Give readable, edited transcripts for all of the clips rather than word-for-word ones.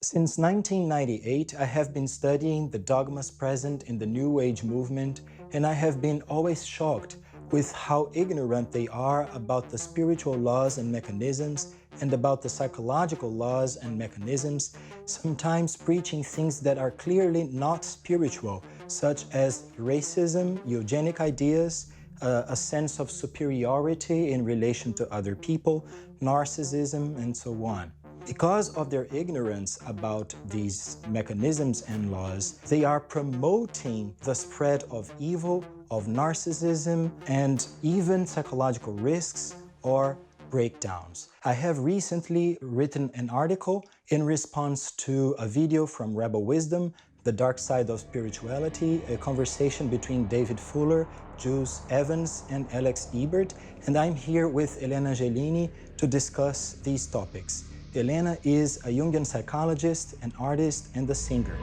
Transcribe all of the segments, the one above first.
Since 1998, I have been studying the dogmas present in the New Age movement, and I have been always shocked with how ignorant they are about the spiritual laws and mechanisms and about the psychological laws and mechanisms, sometimes preaching things that are clearly not spiritual, such as racism, eugenic ideas, a sense of superiority in relation to other people, narcissism, and so on. Because of their ignorance about these mechanisms and laws, they are promoting the spread of evil, of narcissism, and even psychological risks or breakdowns. I have recently written an article in response to a video from Rebel Wisdom, The Dark Side of Spirituality, a conversation between David Fuller, Jules Evans, and Alex Ebert, and I'm here with Helena Angelini to discuss these topics. Helena is a Jungian psychologist, an artist, and a singer.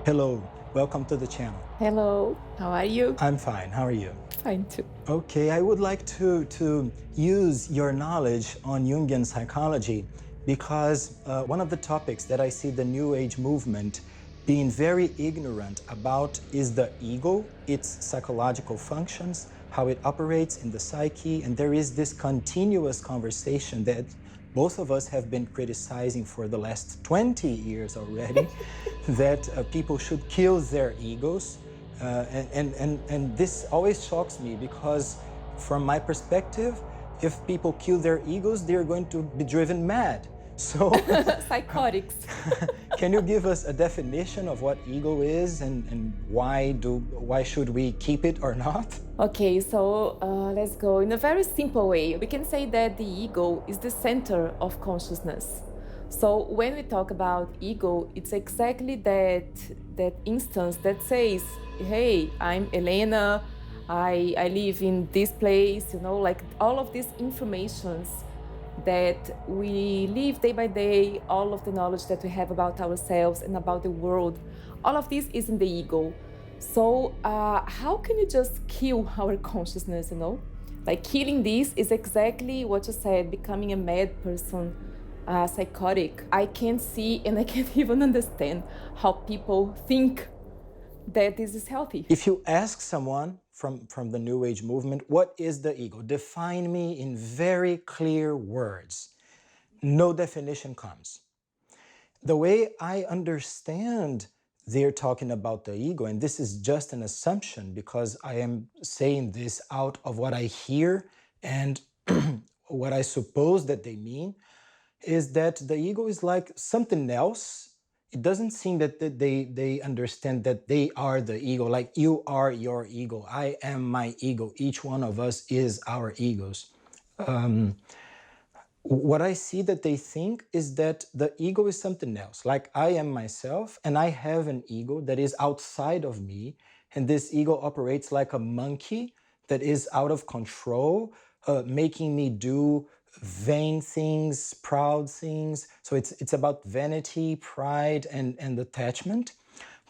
Hello, welcome to the channel. Hello, how are you? I'm fine, how are you? Fine too. Okay, I would like to use your knowledge on Jungian psychology because one of the topics that I see the New Age movement being very ignorant about is the ego, its psychological functions, how it operates in the psyche, and there is this continuous conversation that both of us have been criticizing for the last 20 years already, that people should kill their egos. And this always shocks me because from my perspective, if people kill their egos, they're going to be driven mad. So Psychotics. can you give us a definition of what ego is and why should we keep it or not? Okay, so let's go in a very simple way. We can say that the ego is the center of consciousness. So when we talk about ego, it's exactly that instance that says, hey, I'm Elena, I live in this place, like all of these informations that we live day by day, all of the knowledge that we have about ourselves and about the world, all of this is in the ego. So how can you just kill our consciousness, Like killing this is exactly what you said, becoming a mad person, psychotic. I can't see and I can't even understand how people think that this is healthy. If you ask someone from the New Age movement, what is the ego? Define me in very clear words. No definition comes. The way I understand they're talking about the ego, and this is just an assumption because I am saying this out of what I hear and what I suppose that they mean, is that the ego is like something else. It doesn't seem that they understand that they are the ego, like you are your ego, I am my ego, each one of us is our egos. What I see that they think is that the ego is something else, like I am myself and I have an ego that is outside of me, and this ego operates like a monkey that is out of control, making me do vain things, proud things. So it's about vanity, pride, and attachment.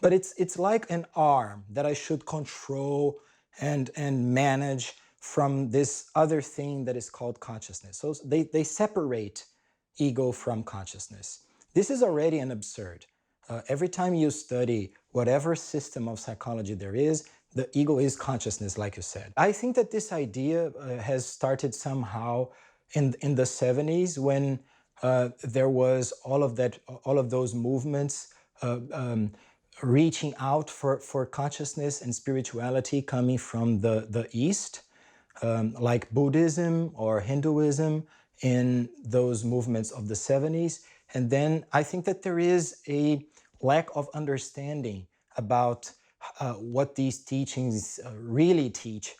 But it's like an arm that I should control and manage from this other thing that is called consciousness. So they separate ego from consciousness. This is already an absurd. Every time you study whatever system of psychology there is, the ego is consciousness, like you said. I think that this idea has started somehow in the 70s when there was all of those movements reaching out for consciousness and spirituality coming from the East, like Buddhism or Hinduism in those movements of the 70s. And then I think that there is a lack of understanding about what these teachings really teach,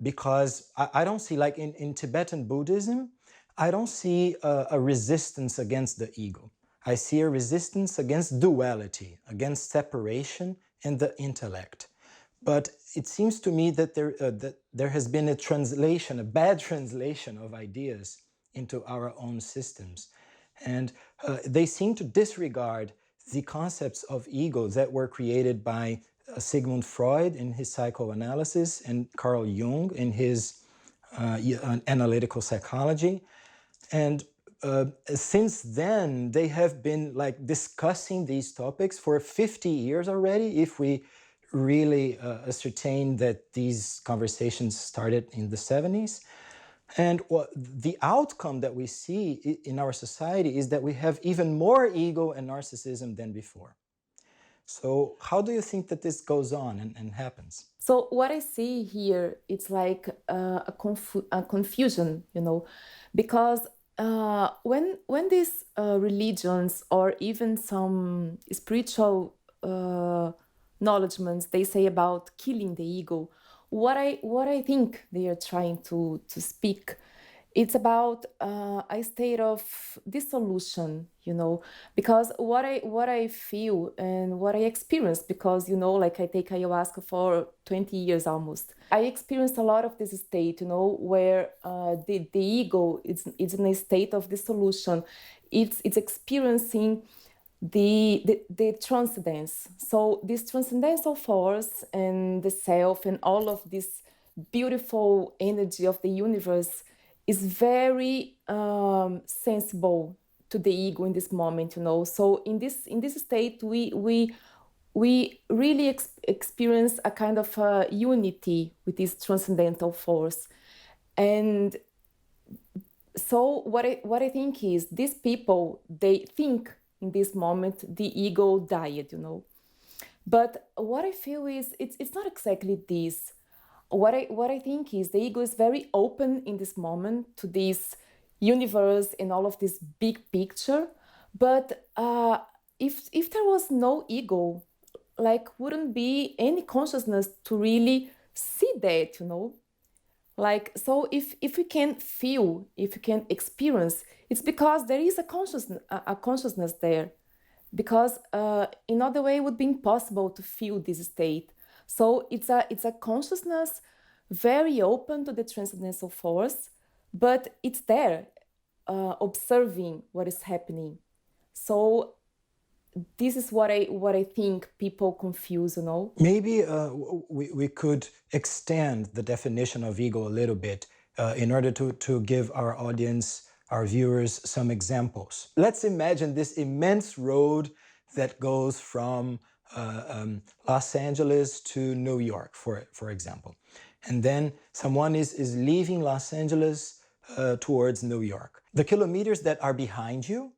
because I don't see, like in Tibetan Buddhism, I don't see a resistance against the ego. I see a resistance against duality, against separation and the intellect. But it seems to me that there has been a translation, a bad translation of ideas into our own systems. And they seem to disregard the concepts of ego that were created by Sigmund Freud in his psychoanalysis and Carl Jung in his analytical psychology. And since then, they have been like discussing these topics for 50 years already, if we really ascertain that these conversations started in the 70s. And the outcome that we see in our society is that we have even more ego and narcissism than before. So how do you think that this goes on and happens? So what I see here, it's like a confusion, you know, because when these religions or even some spiritual knowledgements, they say about killing the ego, what I think they are trying to speak, it's about a state of dissolution, you know, because what I feel and what I experience, because, you know, like I take ayahuasca for 20 years almost, I experienced a lot of this state, you know, where the ego is in a state of dissolution. It's experiencing the transcendence. So this transcendental force and the self and all of this beautiful energy of the universe is very sensible to the ego in this moment, you know. So in this state, we really experience a kind of unity with this transcendental force. And so what I think is, these people, they think in this moment the ego died, you know. But what I feel is it's not exactly this. What I think is the ego is very open in this moment to this universe and all of this big picture. But if there was no ego, like, wouldn't be any consciousness to really see that, you know. Like, so if we can feel, if we can experience, it's because there is a consciousness there. Because in other way it would be impossible to feel this state. So it's a consciousness very open to the transcendental force, but it's there, observing what is happening. So this is what I think people confuse, you know. Maybe we could extend the definition of ego a little bit in order to give our audience, our viewers, some examples. Let's imagine this immense road that goes from Los Angeles to New York, for example. And then someone is leaving Los Angeles towards New York. The kilometers that are behind you,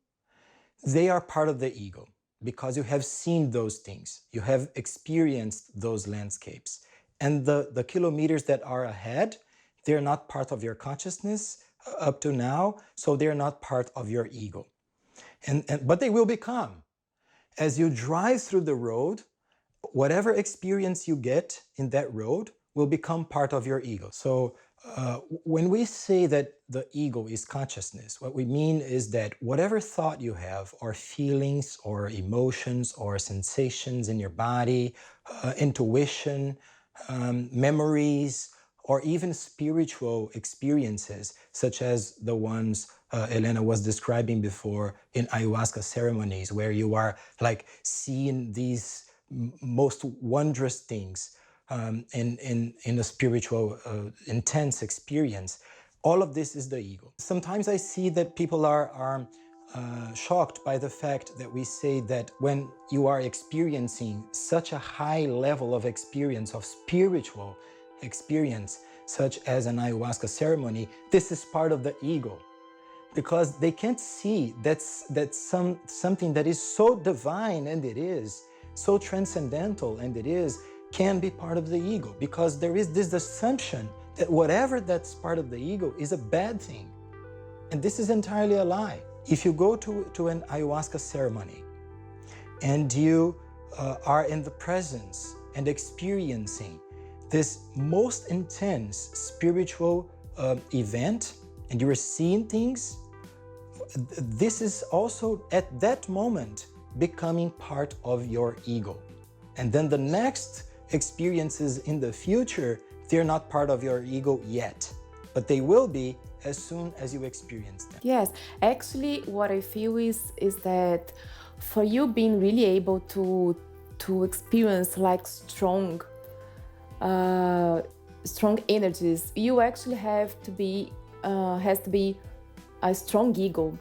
they are part of the ego, because you have seen those things. You have experienced those landscapes. And the kilometers that are ahead, they're not part of your consciousness up to now, so they're not part of your ego. But they will become. As you drive through the road, whatever experience you get in that road will become part of your ego. So when we say that the ego is consciousness, what we mean is that whatever thought you have, or feelings, or emotions, or sensations in your body, intuition, memories, or even spiritual experiences, such as the ones Helena was describing before in ayahuasca ceremonies, where you are like seeing these most wondrous things in a spiritual, intense experience. All of this is the ego. Sometimes I see that people are shocked by the fact that we say that when you are experiencing such a high level of experience, of spiritual experience, such as an ayahuasca ceremony, this is part of the ego. Because they can't see that's something that is so divine, and it is, so transcendental, and it is, can be part of the ego, because there is this assumption that whatever that's part of the ego is a bad thing. And this is entirely a lie. If you go to an ayahuasca ceremony and you are in the presence and experiencing this most intense spiritual event, and you are seeing things, this is also at that moment becoming part of your ego. And then the next experiences in the future, they're not part of your ego yet, but they will be as soon as you experience them. Yes, actually what I feel is that for you being really able to experience like strong strong energies, you actually have to be has to be a strong ego,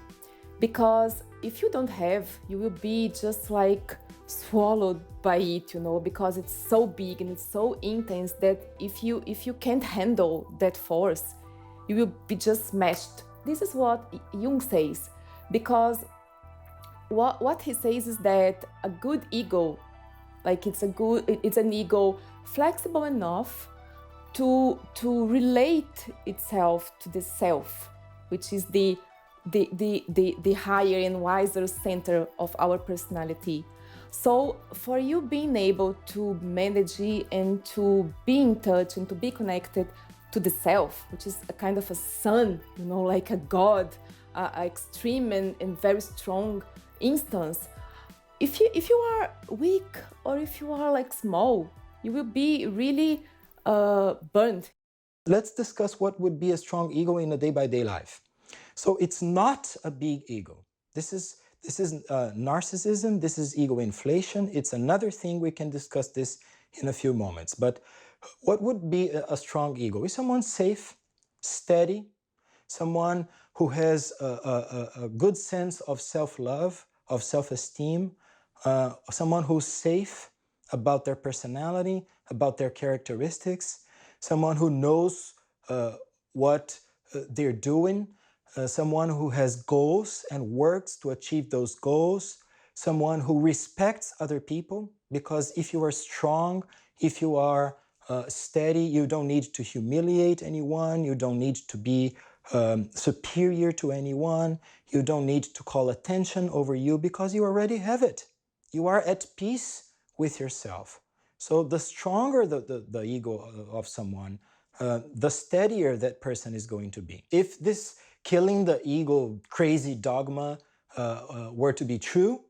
because if you don't have, you will be just like swallowed by it, you know, because it's so big and it's so intense that if you can't handle that force, you will be just smashed. This is what Jung says, because what he says is that a good ego, like it's an ego flexible enough to relate itself to the self, which is the higher and wiser center of our personality. So for you being able to manage it and to be in touch and to be connected to the self, which is a kind of a sun, you know, like a god, a extreme and very strong instance. If you are weak, or if you are like small, you will be really burned. Let's discuss what would be a strong ego in a day-by-day life. So it's not a big ego. This is narcissism. This is ego inflation. It's another thing. We can discuss this in a few moments. But what would be a strong ego? Is someone safe, steady, someone who has a good sense of self-love, of self-esteem, someone who's safe about their personality, about their characteristics, someone who knows what they're doing, someone who has goals and works to achieve those goals, someone who respects other people, because if you are strong, if you are steady, you don't need to humiliate anyone, you don't need to be superior to anyone, you don't need to call attention over you, because you already have it. You are at peace with yourself. So the stronger the ego of someone, the steadier that person is going to be. If this killing the ego crazy dogma were to be true,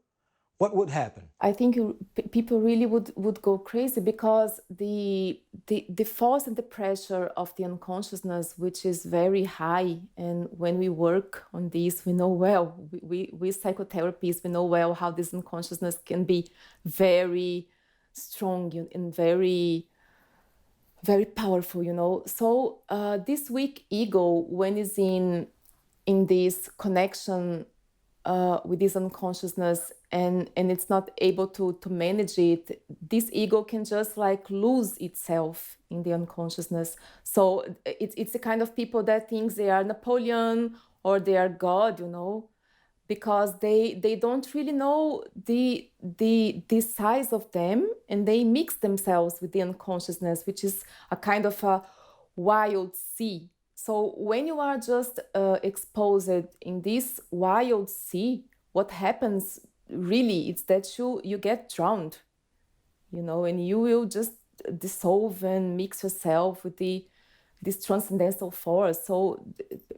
what would happen? I think people really would go crazy, because the force and the pressure of the unconsciousness, which is very high, and when we work on this, we know well, we psychotherapists, we know well how this unconsciousness can be very strong and very, very powerful, you know. So this weak ego, when it's in this connection with this unconsciousness, and it's not able to manage it, this ego can just like lose itself in the unconsciousness. So it's the kind of people that thinks they are Napoleon or they are God, you know, because they don't really know the size of them, and they mix themselves with the unconsciousness, which is a kind of a wild sea. So when you are just exposed in this wild sea, what happens really is that you get drowned, you know, and you will just dissolve and mix yourself with this transcendental force. So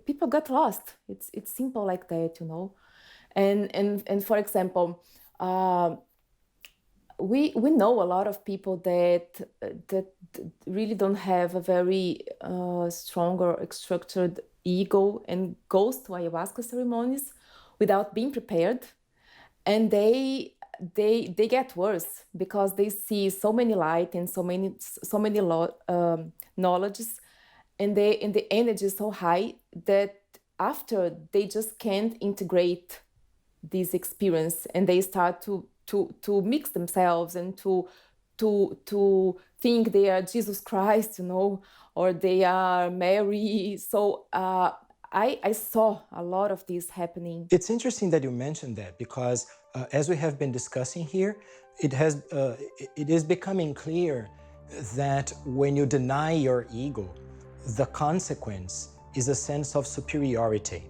people get lost. It's simple like that, you know. And for example, we know a lot of people that really don't have a very strong or structured ego, and goes to ayahuasca ceremonies without being prepared, and they get worse, because they see so many light and so many knowledges, and the energy is so high that after they just can't integrate this experience, and they start to mix themselves and to think they are Jesus Christ, you know, or they are Mary. So I saw a lot of this happening. It's interesting that you mentioned that, because as we have been discussing here, it is becoming clear that when you deny your ego, the consequence is a sense of superiority.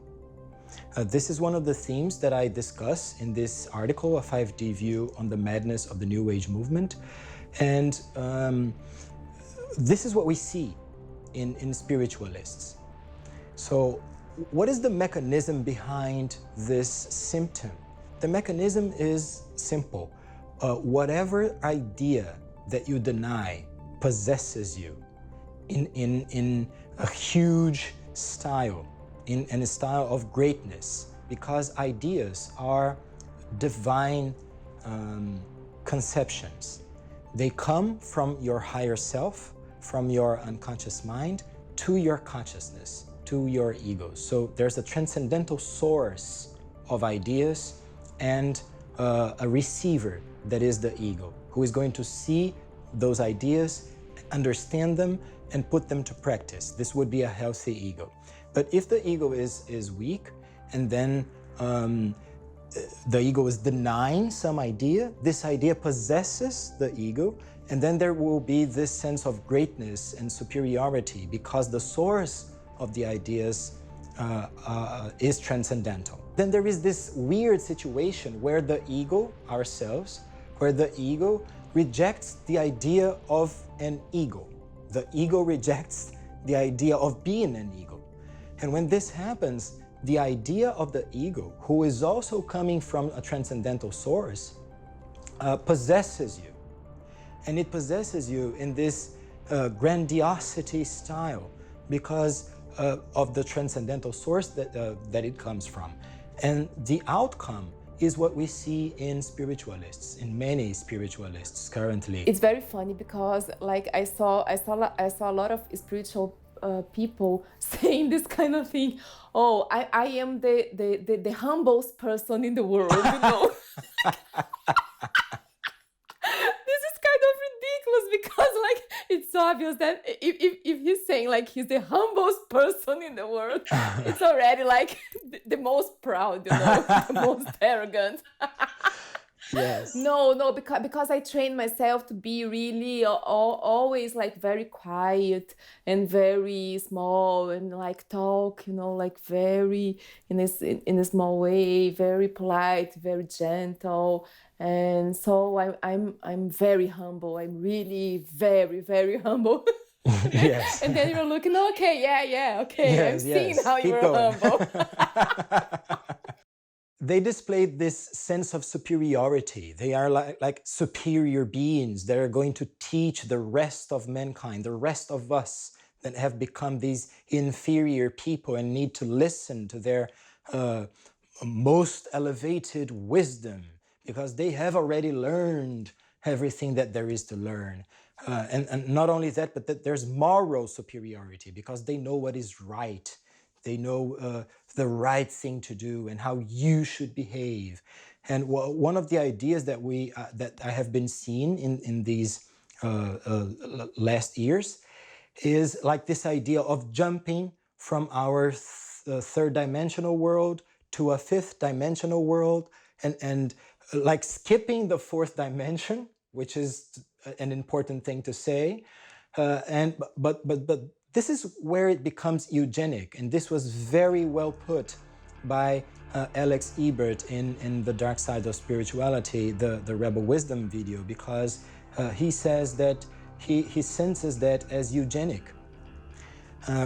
This is one of the themes that I discuss in this article, A 5D View on the Madness of the New Age Movement. And this is what we see in spiritualists. So what is the mechanism behind this symptom? The mechanism is simple. Whatever idea that you deny possesses you in a huge style, in a style of greatness, because ideas are divine conceptions. They come from your higher self, from your unconscious mind to your consciousness, to your ego. So there's a transcendental source of ideas and a receiver that is the ego, who is going to see those ideas, understand them, and put them to practice. This would be a healthy ego. But if the ego is weak, and then the ego is denying some idea, this idea possesses the ego, and then there will be this sense of greatness and superiority because the source of the ideas is transcendental. Then there is this weird situation where the ego, ourselves, where the ego rejects the idea of an ego. The ego rejects the idea of being an ego. And when this happens, the idea of the ego, who is also coming from a transcendental source, possesses you. And it possesses you in this grandiosity style because of the transcendental source that it comes from. And the outcome is what we see in spiritualists, in many spiritualists currently. It's very funny because like I saw a lot of spiritual people saying this kind of thing. Oh, I am the humblest person in the world, you know. This is kind of ridiculous because like it's obvious that if he's saying like he's the humblest person in the world, it's already like the most proud, you know, the most arrogant. Yes. No, because I trained myself to be really always like very quiet and very small and like talk, you know, like very in a small way, very polite, very gentle. And so I'm very humble. I'm really very, very humble. Yes. And then you're looking, okay, okay. Yes, I'm seeing yes. how Keep you're going. humble. They displayed this sense of superiority. They are like superior beings that are going to teach the rest of mankind, the rest of us that have become these inferior people and need to listen to their most elevated wisdom because they have already learned everything that there is to learn. And not only that, but that there's moral superiority because they know what is right. They know the right thing to do and how you should behave. And one of the ideas that that I have been seeing in these last years is like this idea of jumping from our third dimensional world to a fifth dimensional world, and like skipping the fourth dimension, which is an important thing to say. But this is where it becomes eugenic, and this was very well put by Alex Ebert in The Dark Side of Spirituality, the Rebel Wisdom video, because he says that he senses that as eugenic,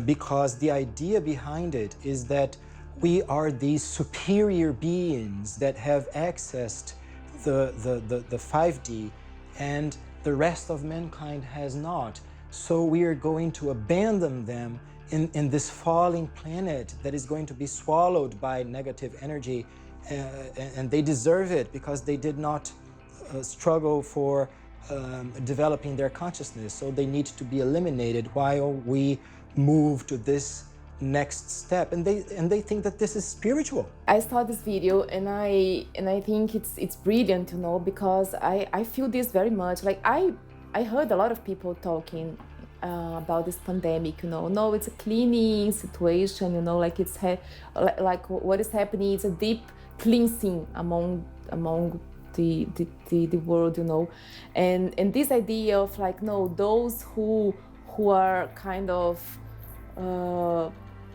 because the idea behind it is that we are these superior beings that have accessed the 5D, and the rest of mankind has not. So we are going to abandon them in this falling planet that is going to be swallowed by negative energy, and they deserve it because they did not struggle for developing their consciousness. So they need to be eliminated while we move to this next step, and they think that this is spiritual. I saw this video and I think it's brilliant, you know, because I feel this very much. Like I heard a lot of people talking about this pandemic, you know. No, it's a cleaning situation, you know, like it's like what is happening is a deep cleansing among the world, you know, and this idea of like, no, those who are kind of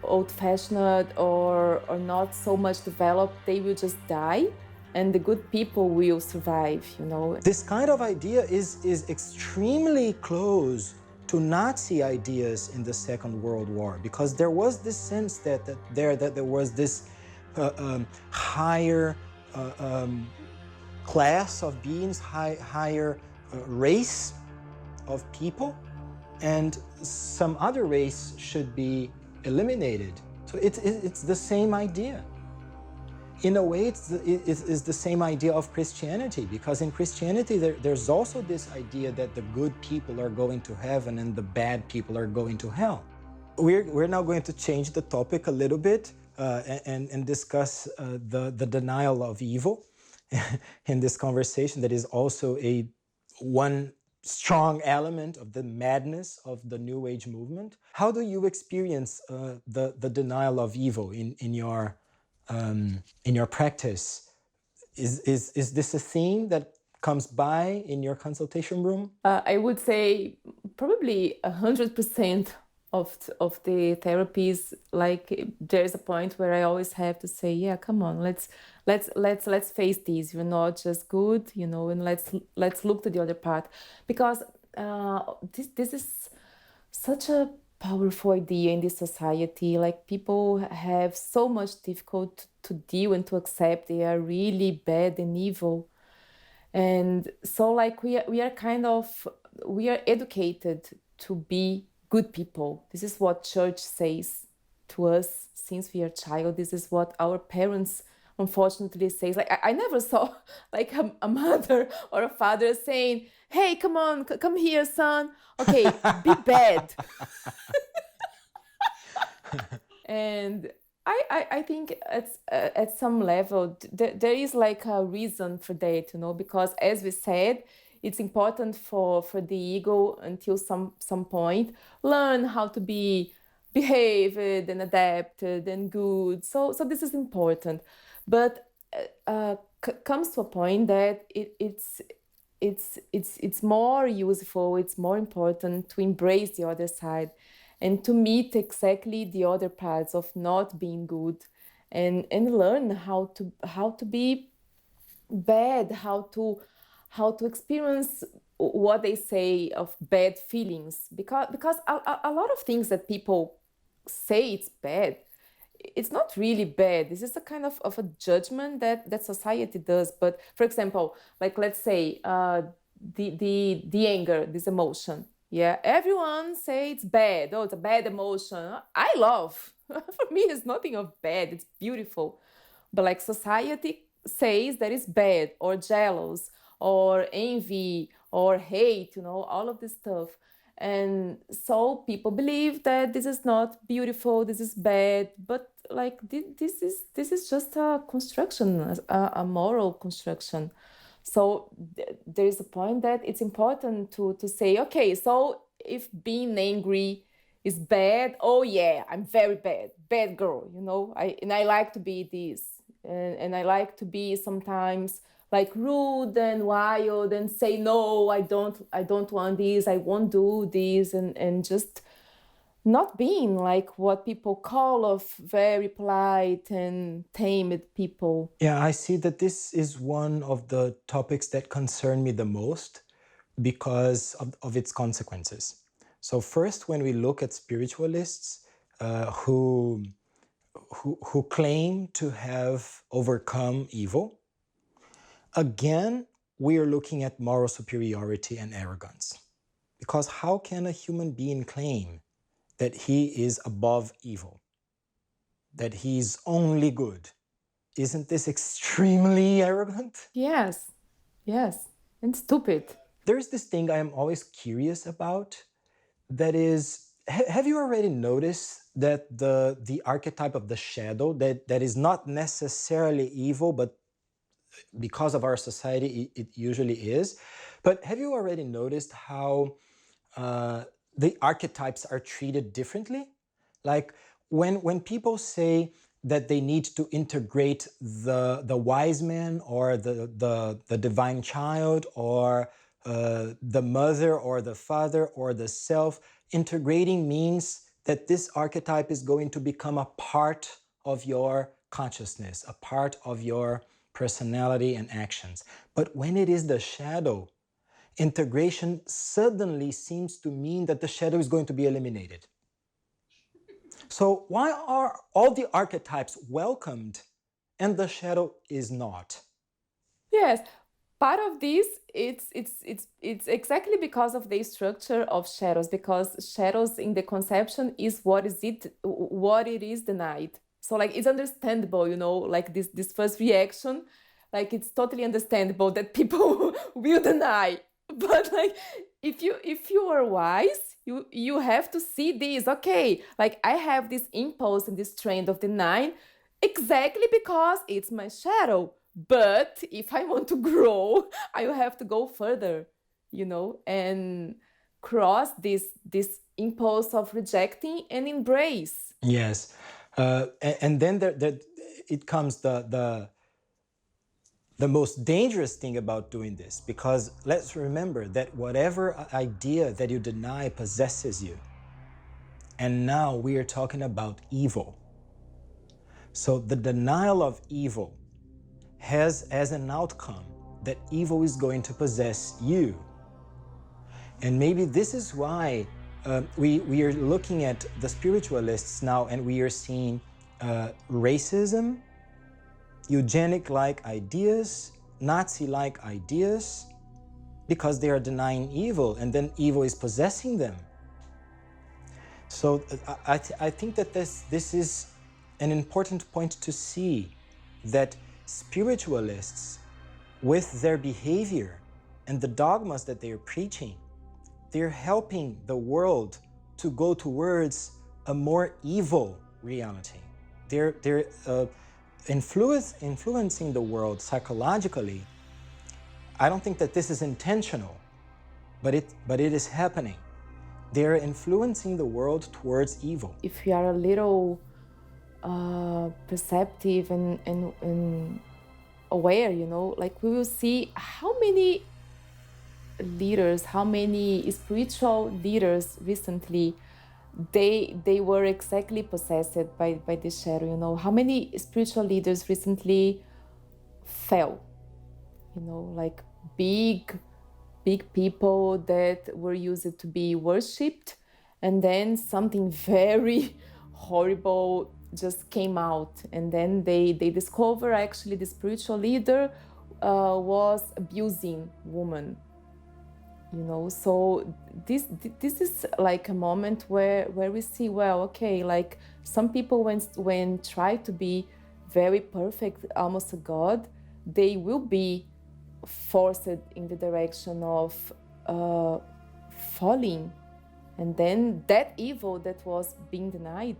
old-fashioned or not so much developed, they will just die, and the good people will survive, you know. This kind of idea is extremely close to Nazi ideas in the Second World War, because there was this sense that there was this higher class of beings, higher race of people, and some other race should be eliminated. So it's the same idea. In a way, it's the same idea of Christianity, because in Christianity, there's also this idea that the good people are going to heaven and the bad people are going to hell. We're now going to change the topic a little bit and discuss the denial of evil in this conversation. That is also one strong element of the madness of the New Age movement. How do you experience the denial of evil in your practice? Is this a theme that comes by in your consultation room? I would say probably 100% of the therapies. Like there's a point where I always have to say, yeah, come on, let's face this. You're not just good, and let's look to the other part, because this is such a powerful idea in this society. Like people have so much difficult to deal and to accept they are really bad and evil. And so like we are educated to be good people. This is what church says to us since we are child. This is what our parents unfortunately says. Like I never saw like a mother or a father saying, hey, come on, come here, son, okay, be bad. And I think at some level there is like a reason for that, because as we said, it's important for the ego until some point learn how to be behaved and adapted and good. So this is important, but comes to a point that it's more useful, it's more important to embrace the other side and to meet exactly the other parts of not being good, and learn how to be bad, how to experience what they say of bad feelings, because a lot of things that people say it's bad, it's not really bad. This is a kind of a judgment that society does. But for example, like let's say the anger, this emotion, yeah, everyone say it's bad. Oh, it's a bad emotion. I love. For me, it's nothing of bad. It's beautiful. But like society says that it's bad, or jealous, or envy, or hate, all of this stuff. And so people believe that this is not beautiful, this is bad. But like this is just a construction, a moral construction. So there is a point that it's important to say, okay, so if being angry is bad, oh yeah, I'm very bad girl, I like to be this, and I like to be sometimes like rude and wild and say no, I don't want this, I won't do this, and just not being like what people call of very polite and tamed people. Yeah, I see that this is one of the topics that concern me the most because of its consequences. So first, when we look at spiritualists who claim to have overcome evil, again, we are looking at moral superiority and arrogance. Because how can a human being claim that he is above evil, that he's only good? Isn't this extremely arrogant? Yes, and stupid. There's this thing I am always curious about, that is, have you already noticed that the archetype of the shadow, that is not necessarily evil, but because of our society, it usually is. But have you already noticed how the archetypes are treated differently? Like when people say that they need to integrate the wise man or the divine child or the mother or the father or the self, integrating means that this archetype is going to become a part of your consciousness, a part of your personality and actions. But when it is the shadow, integration suddenly seems to mean that the shadow is going to be eliminated. So why are all the archetypes welcomed and the shadow is not? Yes, part of this it's exactly because of the structure of shadows, because shadows in the conception is what it is denied. So like it's understandable, you know, like this first reaction, like it's totally understandable that people will deny. But like if you are wise, you have to see this. Okay, like I have this impulse and this trend of denying exactly because it's my shadow. But if I want to grow, I will have to go further, you know, and cross this impulse of rejecting and embrace. Yes. And then it comes the most dangerous thing about doing this, because let's remember that whatever idea that you deny possesses you. And now we are talking about evil. So the denial of evil has as an outcome that evil is going to possess you. And maybe this is why we are looking at the spiritualists now, and we are seeing racism, eugenic-like ideas, Nazi-like ideas, because they are denying evil, and then evil is possessing them. So I think that this is an important point to see, that spiritualists, with their behavior and the dogmas that they are preaching, they're helping the world to go towards a more evil reality. They're influencing the world psychologically. I don't think that this is intentional, but it is happening. They're influencing the world towards evil. If we are a little perceptive and aware, you know, like we will see how many leaders, how many spiritual leaders recently they were exactly possessed by this shadow, you know, how many spiritual leaders recently fell, you know, like big people that were used to be worshipped, and then something very horrible just came out, and then they discover actually the spiritual leader was abusing women, you know. So this is like a moment where we see, well, okay, like some people when try to be very perfect, almost a god, they will be forced in the direction of falling, and then that evil that was being denied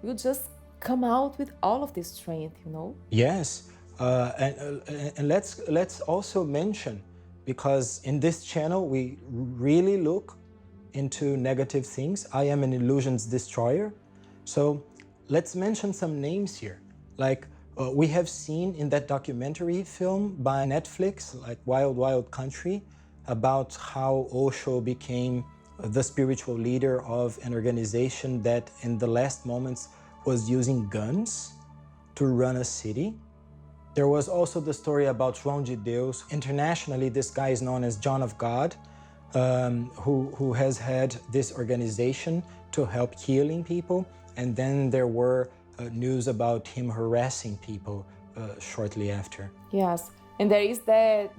will just come out with all of this strength, you know. Yes, and let's also mention, because in this channel we really look into negative things. I am an illusions destroyer, so let's mention some names here. Like we have seen in that documentary film by Netflix, like Wild Wild Country, about how Osho became the spiritual leader of an organization that in the last moments was using guns to run a city. There was also the story about João de Deus. Internationally, this guy is known as John of God, who has had this organization to help healing people. And then there were news about him harassing people shortly after. Yes, and there is that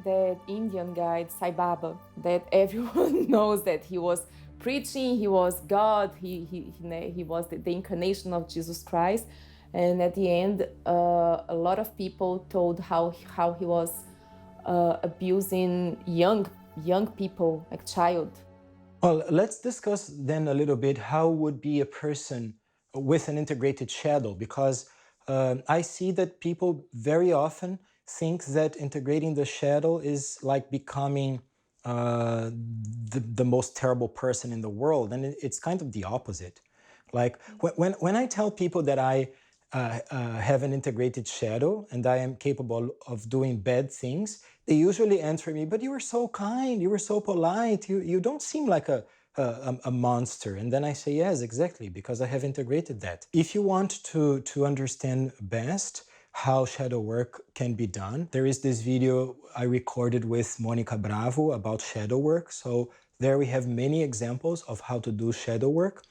Indian guy, Sai Baba, that everyone knows that he was preaching, he was God, he was the incarnation of Jesus Christ. And at the end, a lot of people told how he was abusing young people, like child. Well, let's discuss then a little bit how would be a person with an integrated shadow, because I see that people very often think that integrating the shadow is like becoming the most terrible person in the world, and it's kind of the opposite. Like when I tell people that I have an integrated shadow and I am capable of doing bad things, they usually answer me, but you were so kind, you were so polite, you don't seem like a monster. And then I say, yes, exactly, because I have integrated that. If you want to understand best how shadow work can be done, there is this video I recorded with Monica Bravo about shadow work. So there we have many examples of how to do shadow work.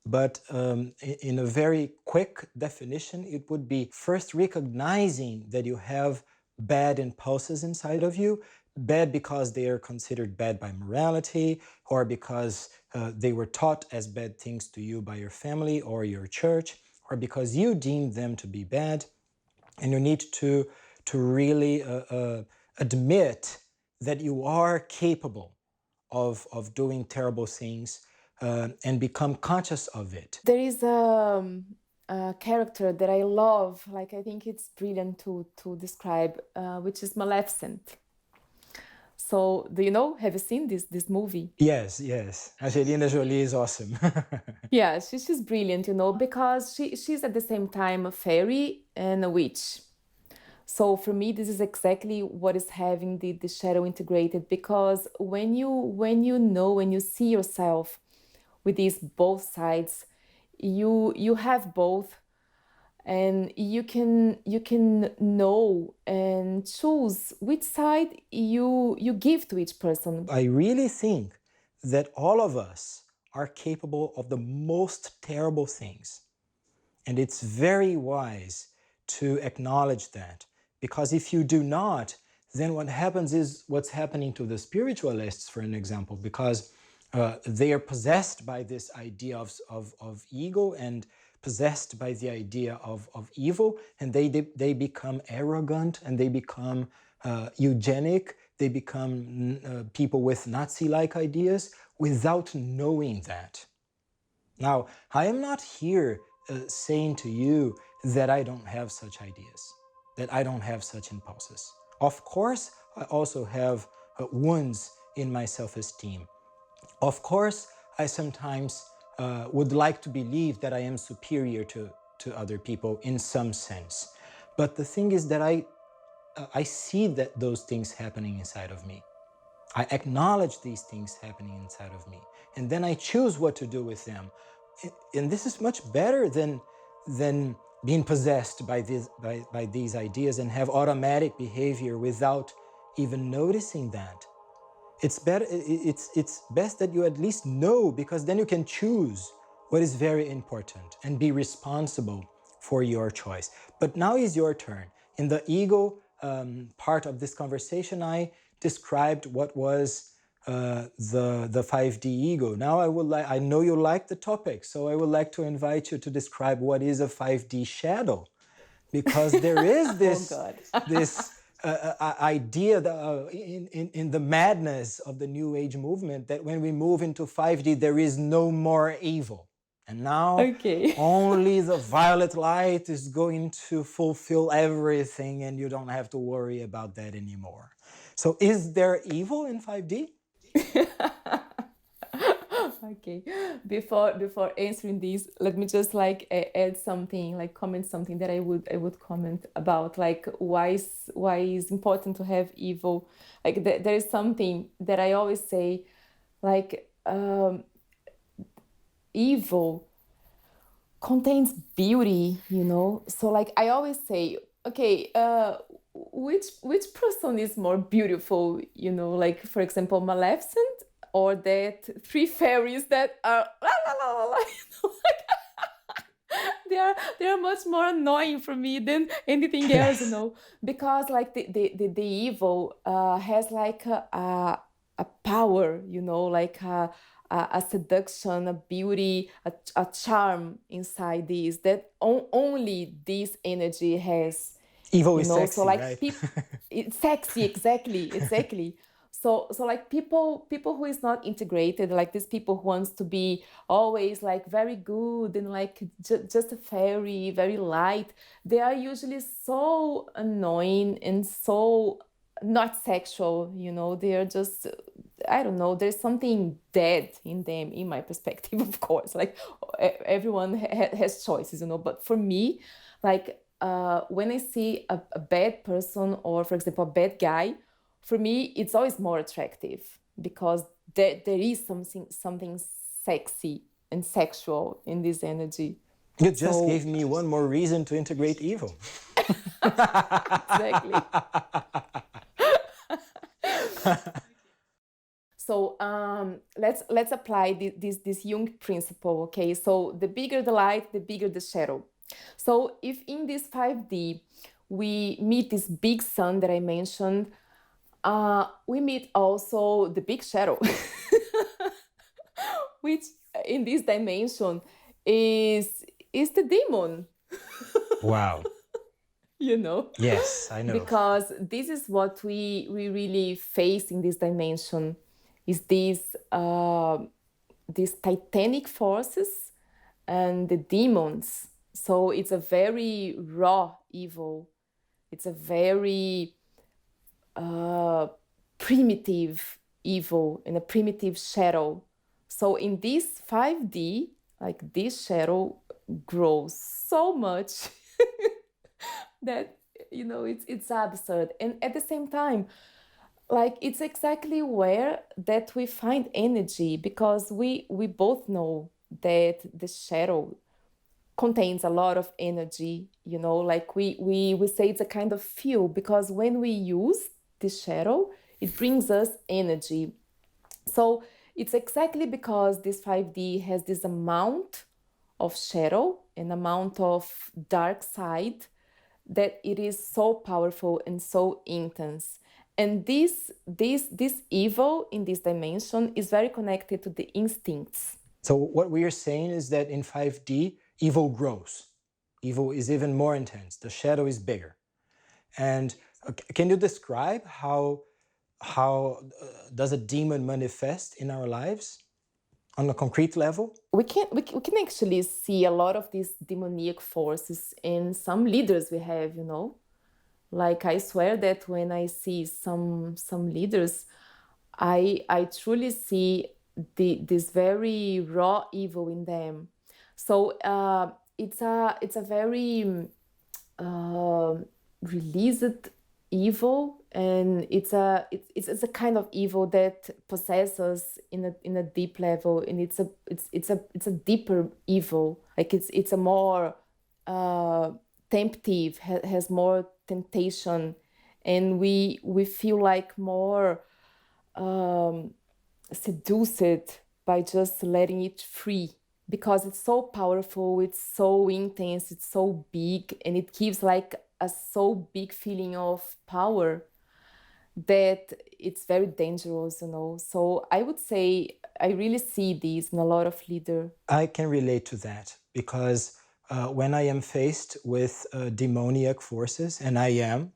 But in a very quick definition, it would be first recognizing that you have bad impulses inside of you, bad because they are considered bad by morality, or because they were taught as bad things to you by your family or your church, or because you deem them to be bad, and you need to really admit that you are capable of doing terrible things and become conscious of it. There is a character that I love, like I think it's brilliant to describe, which is Maleficent. So, do you know? Have you seen this movie? Yes, yes. Angelina Jolie is awesome. Yeah, she's brilliant, because she's at the same time a fairy and a witch. So for me, this is exactly what is having the shadow integrated, because when you see yourself with these both sides, you have both, and you can know and choose which side you give to each person. I really think that all of us are capable of the most terrible things. And it's very wise to acknowledge that, because if you do not, then what happens is what's happening to the spiritualists, for an example, because they are possessed by this idea of ego and possessed by the idea of evil, and they become arrogant, and they become eugenic, they become people with Nazi-like ideas without knowing that. Now, I am not here saying to you that I don't have such ideas, that I don't have such impulses. Of course, I also have wounds in my self-esteem. Of course, I sometimes would like to believe that I am superior to other people in some sense. But the thing is that I see that those things happening inside of me. I acknowledge these things happening inside of me, and then I choose what to do with them. And this is much better than being possessed by these ideas and have automatic behavior without even noticing that. It's better. It's best that you at least know, because then you can choose what is very important and be responsible for your choice. But now is your turn. In the ego part of this conversation, I described what was the 5D ego. Now I know you like the topic, so I would like to invite you to describe what is a 5D shadow, because there is this Oh God. this idea that, in the madness of the New Age movement, that when we move into 5D, there is no more evil. And now Okay. only the violet light is going to fulfill everything, and you don't have to worry about that anymore. So is there evil in 5D? Okay. Before answering this, let me just add something, comment something that I would comment about, why is important to have evil. There is something that I always say, evil contains beauty, So I always say, okay, which person is more beautiful, for example, Maleficent, or that three fairies that are la la la la la, they are much more annoying for me than anything else, because the evil has a power, a seduction, a beauty, a charm inside this that only this energy has. Evil is sexy, so right? it's sexy, exactly. So people who is not integrated, these people who wants to be always very good and just a fairy, very light, they are usually so annoying and so not sexual, they are just, I don't know, there's something dead in them, in my perspective, of course. Everyone has choices, but for me, when I see a bad person, or for example a bad guy, for me it's always more attractive, because there is something sexy and sexual in this energy. You just gave me one more reason to integrate evil. Exactly. So let's apply this Jung principle, okay? So the bigger the light, the bigger the shadow. So if in this 5D we meet this big sun that I mentioned, we meet also the big shadow, which in this dimension is is the demon. Wow. You know? Yes, I know. Because this is what we really face in this dimension, is these titanic forces and the demons. So it's a very raw evil. It's a very primitive evil and a primitive shadow. So in this 5D, like this shadow grows so much that, you know, it's absurd. And at the same time, like, it's exactly where that we find energy, because we both know that the shadow contains a lot of energy, you know, like we say it's a kind of fuel, because when we use this shadow, it brings us energy. So it's exactly because this 5D has this amount of shadow, an amount of dark side, that it is so powerful and so intense. And this evil in this dimension is very connected to the instincts. So what we are saying is that in 5D, evil grows. Evil is even more intense. The shadow is bigger. And can you describe how does a demon manifest in our lives on a concrete level? We can actually see a lot of these demoniac forces in some leaders we have, you know. Like, I swear that when I see some leaders, I truly see this very raw evil in them. So it's a very released evil, and it's a kind of evil that possesses us in a deep level, and it's a deeper evil. Like, it's a more temptive, has more temptation, and we feel like more seduced by just letting it free, because it's so powerful, it's so intense, it's so big, and it gives like a so big feeling of power that it's very dangerous, you know. So I would say I really see this in a lot of leaders. I can relate to that, because when I am faced with demoniac forces, and I am,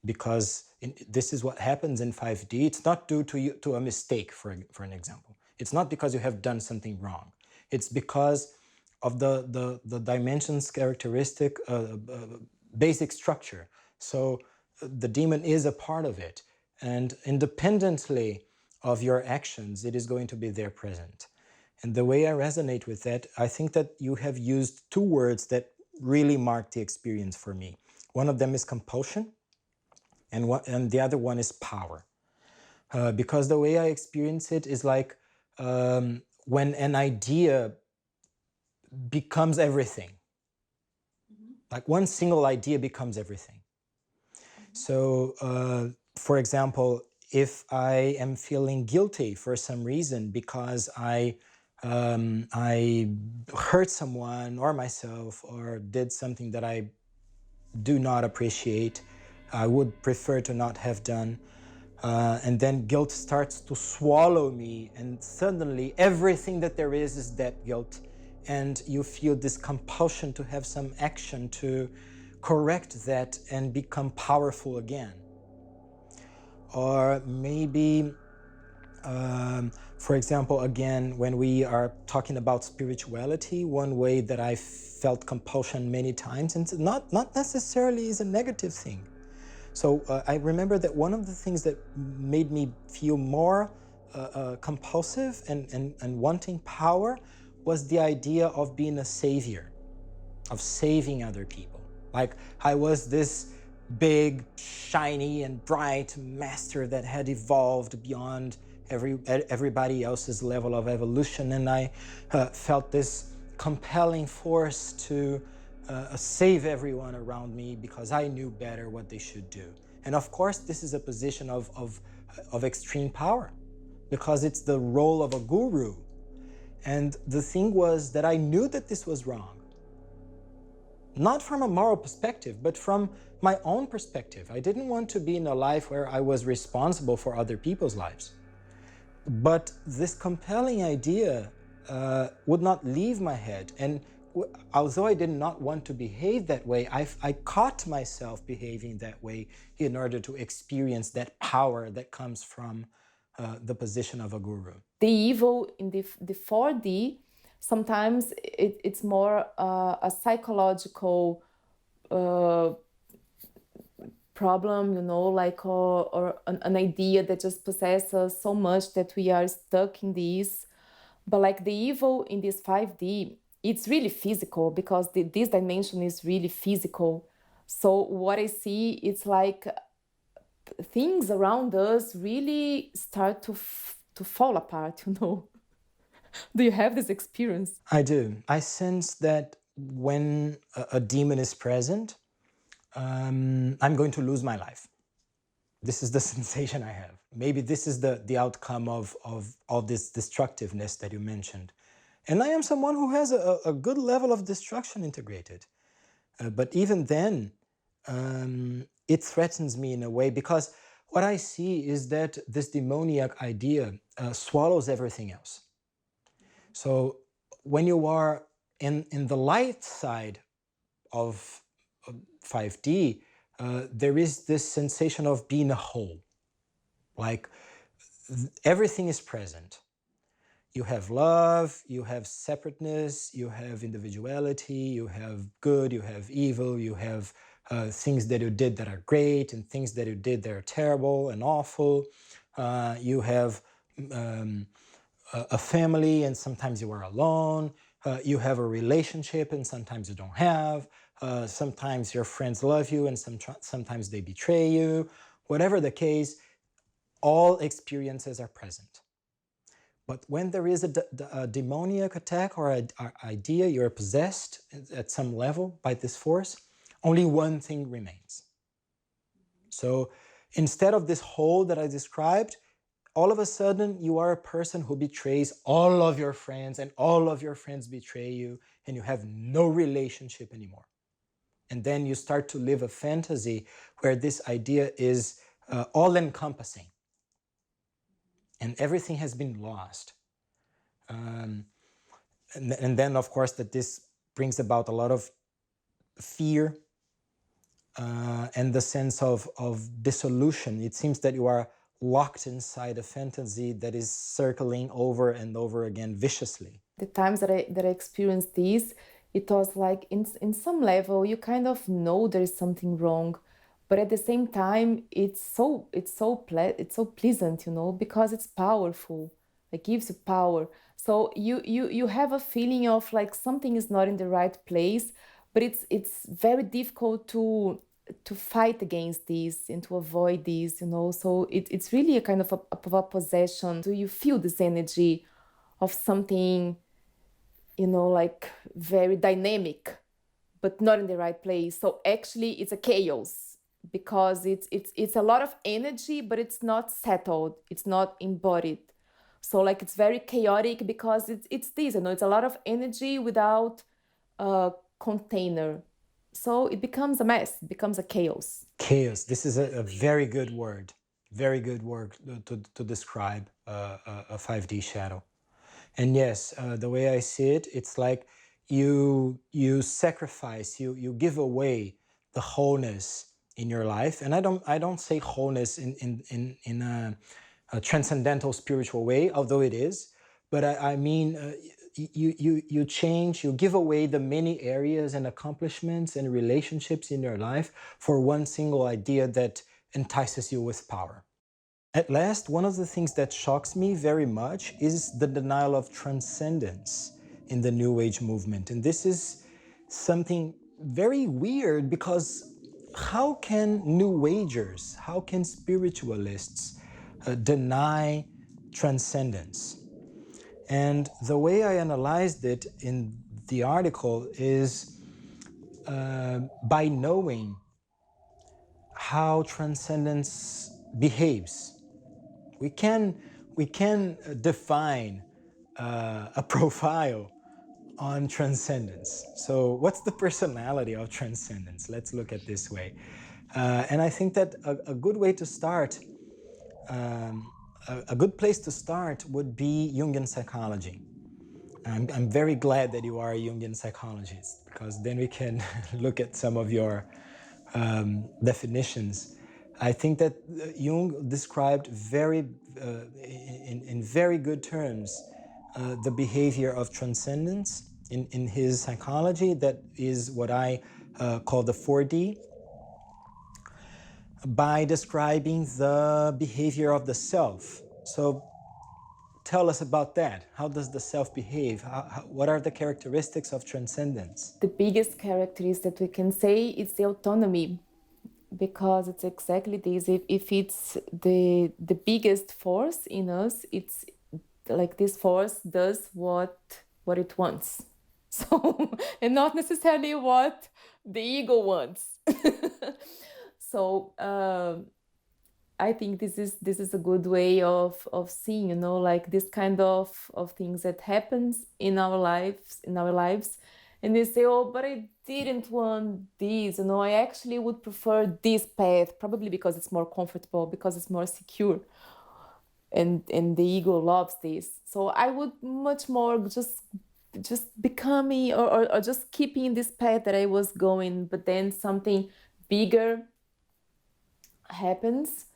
because this is what happens in 5D, it's not due to a mistake, for an example. It's not because you have done something wrong. It's because of the dimensions characteristic basic structure. So the demon is a part of it, and independently of your actions, it is going to be there present. And the way I resonate with that, I think that you have used two words that really mark the experience for me. One of them is compulsion, and the other one is power. Because the way I experience it is like when an idea becomes everything. Like one single idea becomes everything. So, for example, if I am feeling guilty for some reason because I hurt someone or myself, or did something that I do not appreciate, I would prefer to not have done, and then guilt starts to swallow me, and suddenly everything that there is that guilt, and you feel this compulsion to have some action to correct that and become powerful again. Or maybe, for example, again, when we are talking about spirituality, one way that I felt compulsion many times, and not necessarily is a negative thing. So I remember that one of the things that made me feel more compulsive and wanting power was the idea of being a savior, of saving other people. Like I was this big, shiny and bright master that had evolved beyond everybody else's level of evolution, and I felt this compelling force to save everyone around me because I knew better what they should do. And of course, this is a position of extreme power, because it's the role of a guru. And the thing was that I knew that this was wrong. Not from a moral perspective, but from my own perspective. I didn't want to be in a life where I was responsible for other people's lives. But this compelling idea would not leave my head. And although I did not want to behave that way, I caught myself behaving that way in order to experience that power that comes from the position of a guru. The evil in the 4D, sometimes it's more a psychological problem, like or an idea that just possesses us so much that we are stuck in this. But like the evil in this 5D, it's really physical because this dimension is really physical. So what I see, it's like things around us really start to fall apart. Do you have this experience? I do. I sense that when a demon is present, I'm going to lose my life. This is the sensation I have. Maybe this is the outcome of all this destructiveness that you mentioned. And I am someone who has a good level of destruction integrated. But even then, it threatens me in a way, because what I see is that this demoniac idea swallows everything else. So when you are in the light side of 5D, there is this sensation of being a whole. Like everything is present. You have love, you have separateness, you have individuality, you have good, you have evil, you have things that you did that are great and things that you did that are terrible and awful. You have a family and sometimes you are alone. You have a relationship and sometimes you don't have. Sometimes your friends love you and sometimes they betray you. Whatever the case, all experiences are present. But when there is a demoniac attack or an idea, you're possessed at some level by this force, only one thing remains. So instead of this whole that I described, all of a sudden you are a person who betrays all of your friends and all of your friends betray you and you have no relationship anymore. And then you start to live a fantasy where this idea is all-encompassing. And everything has been lost. And then, of course, that this brings about a lot of fear and the sense of dissolution. It seems that you are locked inside a fantasy that is circling over and over again viciously. The times that I experienced this, it was like in some level you kind of know there is something wrong, but at the same time it's so pleasant, because it's powerful. It gives you power. So you have a feeling of like something is not in the right place, but it's very difficult to fight against this and to avoid this, So it's really a kind of a possession. Do you feel this energy of something, like very dynamic, but not in the right place? So actually it's a chaos because it's a lot of energy, but it's not settled, it's not embodied. So like it's very chaotic because it's this, it's a lot of energy without a container. So it becomes a mess, it becomes a chaos. Chaos, this is a very good word to describe a 5D shadow. And yes, the way I see it, it's like you sacrifice, you give away the wholeness in your life. And I don't say wholeness in a transcendental spiritual way, although it is, but I mean you change, you give away the many areas and accomplishments and relationships in your life for one single idea that entices you with power. At last, one of the things that shocks me very much is the denial of transcendence in the New Age movement. And this is something very weird, because how can New Agers, how can spiritualists deny transcendence? And the way I analyzed it in the article is by knowing how transcendence behaves. We can define a profile on transcendence. So what's the personality of transcendence? Let's look at it this way. And I think that a good way to start, a good place to start would be Jungian psychology. I'm very glad that you are a Jungian psychologist, because then we can look at some of your definitions. I think that Jung described in very good terms the behavior of transcendence in his psychology. That is what I call the 4D, by describing the behavior of the self. So tell us about that. How does the self behave? What are the characteristics of transcendence? The biggest characteristic that we can say is the autonomy, because it's exactly this. If it's the biggest force in us, it's like this force does what it wants. So, and not necessarily what the ego wants. So I think this is a good way of seeing, you know, like this kind of things that happens in our lives, and they say, oh, but I didn't want this, you know, I actually would prefer this path, probably because it's more comfortable, because it's more secure, and the ego loves this. So I would much more just becoming or just keeping this path that I was going, but then something bigger happens.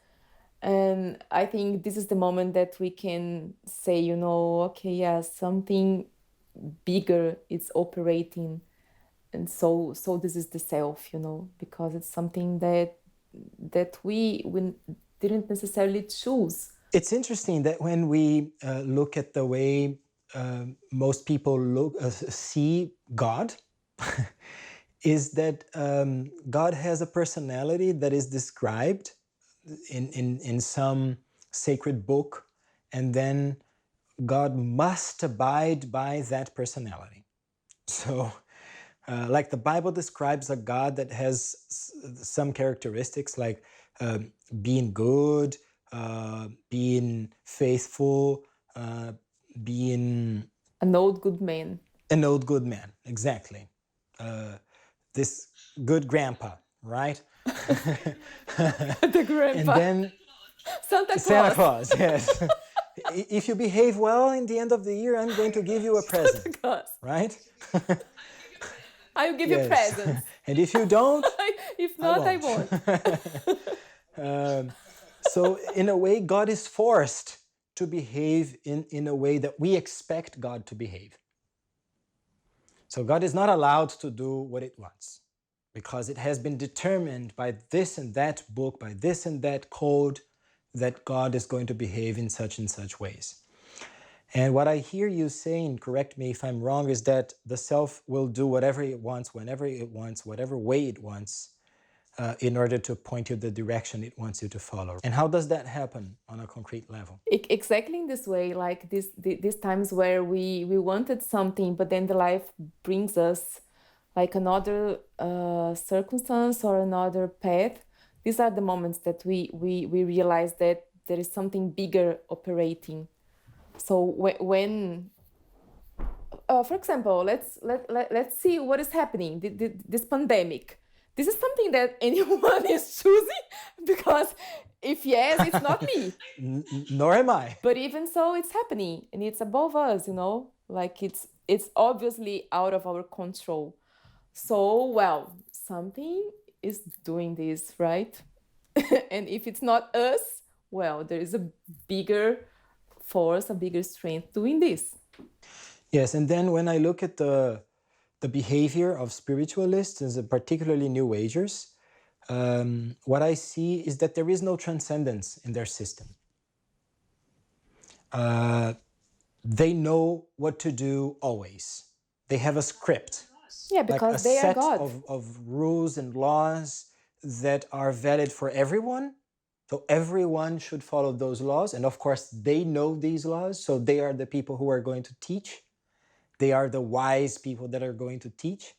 And I think this is the moment that we can say, you know, okay, yeah, something bigger is operating. And so this is the self, you know, because it's something that we didn't necessarily choose. It's interesting that when we look at the way most people see God, is that God has a personality that is described in some sacred book, and then God must abide by that personality. So, like the Bible describes a God that has some characteristics, like being good, being faithful, being An old good man. an old good man, exactly. This good grandpa, right? The grandpa. And then Santa Claus, yes. If you behave well in the end of the year, I'm going to give you a present, Santa Claus. right? I will give you Yes. presents. And if you don't, If not, I won't. So in a way, God is forced to behave in a way that we expect God to behave. So God is not allowed to do what it wants, because it has been determined by this and that book, by this and that code, that God is going to behave in such and such ways. And what I hear you saying, correct me if I'm wrong, is that the self will do whatever it wants, whenever it wants, whatever way it wants, in order to point you the direction it wants you to follow. And how does that happen on a concrete level? Exactly in this way, like these times where we wanted something, but then the life brings us like another circumstance or another path. These are the moments that we realize that there is something bigger operating. So when for example, let's see what is happening. This pandemic. This is something that anyone is choosing, because if yes, it's not me. Nor am I. But even so, it's happening, and it's above us, you know? Like it's obviously out of our control. So, well, something is doing this, right? And if it's not us, well, there is a bigger force, a bigger strength doing this. Yes, and then when I look at the behavior of spiritualists, and particularly New Agers, what I see is that there is no transcendence in their system. They know what to do always. They have a script. Yeah, because like they a are set God. of rules and laws that are valid for everyone. So everyone should follow those laws. And of course, they know these laws. So they are the people who are going to teach. They are the wise people that are going to teach.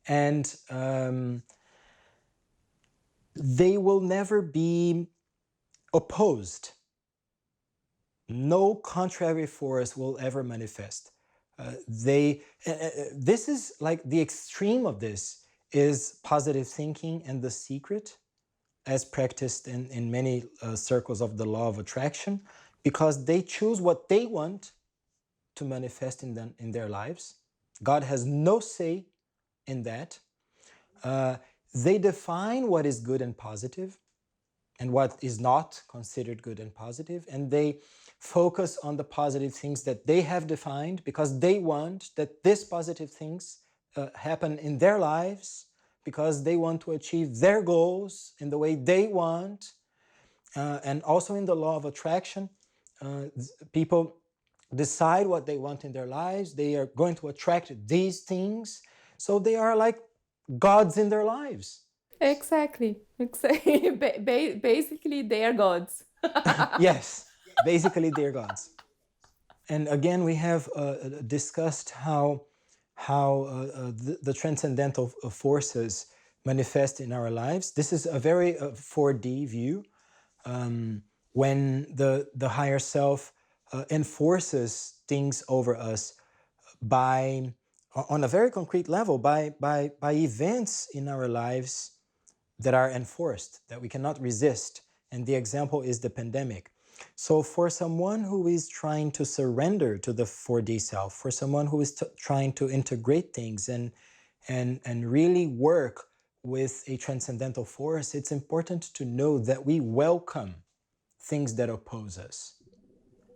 And they will never be opposed. No contrary force will ever manifest. This is like the extreme of this is positive thinking and The Secret, as practiced in many circles of the law of attraction, because they choose what they want to manifest in their lives. God has no say in that. They define what is good and positive and what is not considered good and positive, and they focus on the positive things that they have defined because they want that these positive things happen in their lives, because they want to achieve their goals in the way they want. And also in the law of attraction, people decide what they want in their lives. They are going to attract these things. So they are like gods in their lives. Exactly. Basically, they are gods. Yes, basically they're gods. And again, we have discussed how the transcendental forces manifest in our lives. This is a very 4D view, when the higher self enforces things over us by, on a very concrete level, by events in our lives that are enforced, that we cannot resist. And the example is the pandemic. So for someone who is trying to surrender to the 4D self, for someone who is trying to integrate things and really work with a transcendental force, it's important to know that we welcome things that oppose us.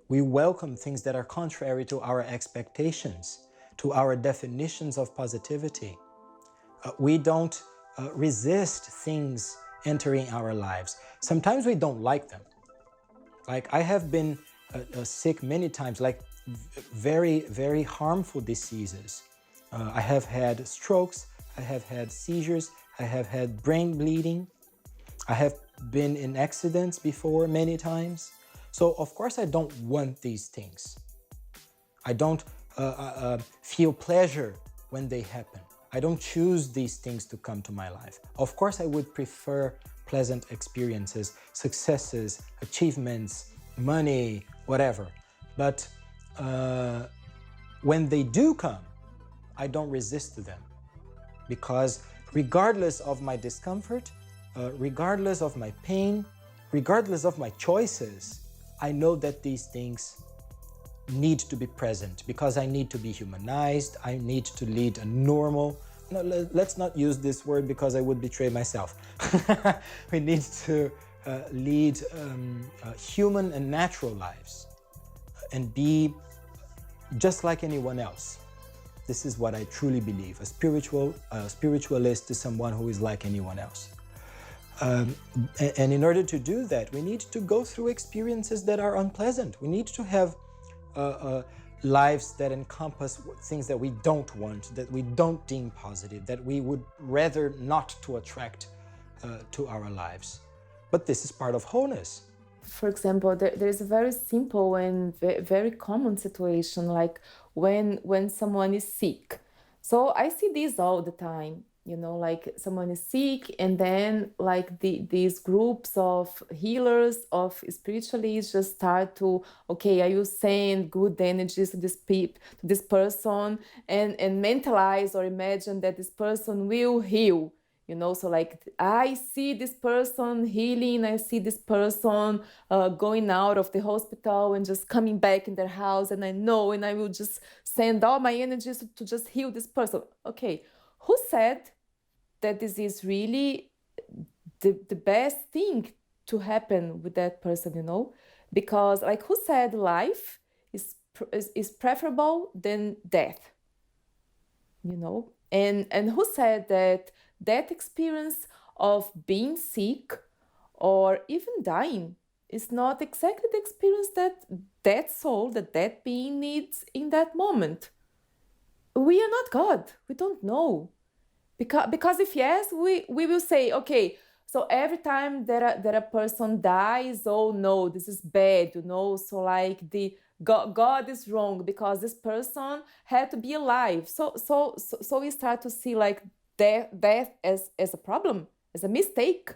We welcome things that are contrary to our expectations, to our definitions of positivity. We don't resist things entering our lives. Sometimes we don't like them. Like, I have been sick many times, like very, very harmful diseases. I have had strokes, I have had seizures, I have had brain bleeding, I have been in accidents before many times. So of course I don't want these things. I don't feel pleasure when they happen. I don't choose these things to come to my life. Of course I would prefer pleasant experiences, successes, achievements, money, whatever. But when they do come, I don't resist them, because regardless of my discomfort, regardless of my pain, regardless of my choices, I know that these things need to be present, because I need to be humanized. I need to lead a normal, no, let's not use this word because I would betray myself. We need to lead human and natural lives and be just like anyone else. This is what I truly believe. A spiritualist is someone who is like anyone else. And in order to do that, we need to go through experiences that are unpleasant. We need to have lives that encompass things that we don't want, that we don't deem positive, that we would rather not to attract to our lives. But this is part of wholeness. For example, there's a very simple and very common situation, like when someone is sick. So I see this all the time, you know, like someone is sick, and then like these groups of healers, of spiritualists just start to, okay, I will send good energies to this person, and mentalize or imagine that this person will heal. You know, so like I see this person healing, I see this person going out of the hospital and just coming back in their house, and I know, and I will just send all my energies to just heal this person. Okay, who said that this is really the best thing to happen with that person, you know? Because like, who said life is preferable than death, you know? And who said that experience of being sick or even dying is not exactly the experience that soul, that being needs in that moment? We are not God. We don't know. Because if yes, we will say, okay, so every time that a person dies, oh no, this is bad, you know, so like the God is wrong because this person had to be alive. So we start to see like death as a problem, as a mistake.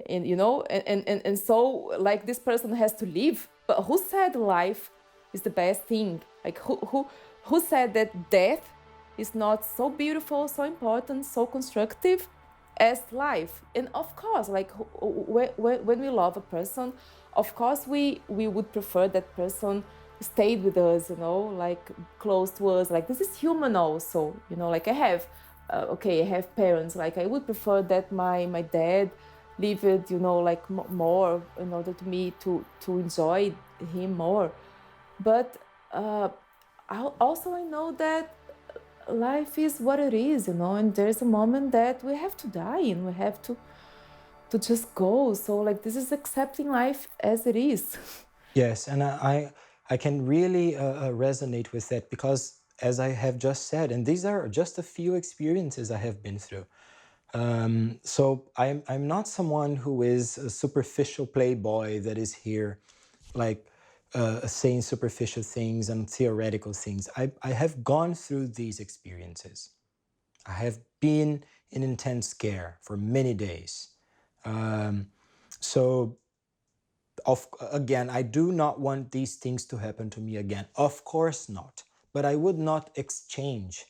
And you know, and so like this person has to live. But who said life is the best thing? Like who said that death is not so beautiful, so important, so constructive as life? And of course, like when we love a person, of course we would prefer that person stayed with us, like close to us. Like, this is human also, like I have, I have parents. Like, I would prefer that my dad lived, like more in order to me to enjoy him more. But I know that life is what it is, and there's a moment that we have to die and we have to just go. So, like, this is accepting life as it is. Yes, and I can really resonate with that because, as I have just said, and these are just a few experiences I have been through. So I'm not someone who is a superficial playboy that is here, like saying superficial things and theoretical things. I have gone through these experiences. I have been in intense scare for many days. So again, I do not want these things to happen to me again. Of course not. But I would not exchange,